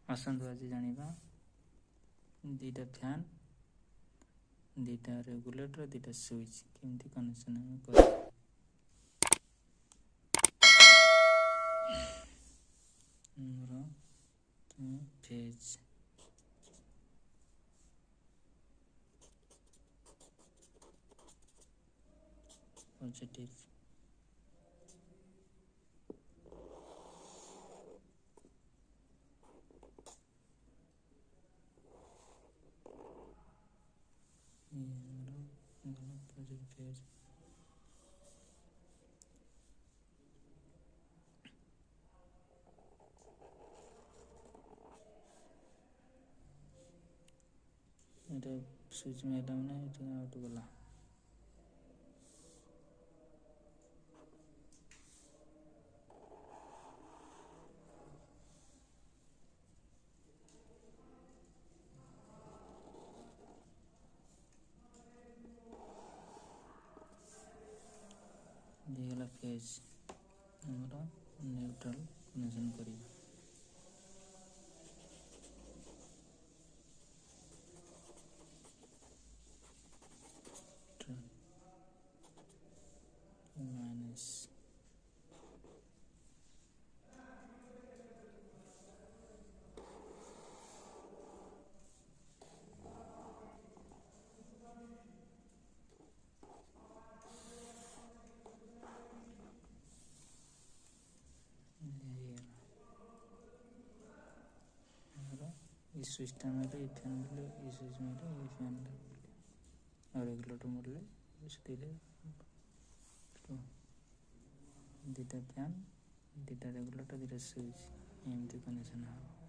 आसतु आज जाना दीटा fan दीटा regulator दीटा switch केमती कनेक्शन आम कर फेज पॉजिटिव पॉजिटिव फेज ये स्विच मैडम ने आउट गला दिगला फेज आमर न्यूट्रल कनेक्शन करिया माइनस इस सिस्टम में ये फैन बोले इस स्विच में ये फैन और रेगुलेटर बोले दीटा फैन दीटा रेगुलेटर दीटा स्विच एमती कनेक्शन हाँ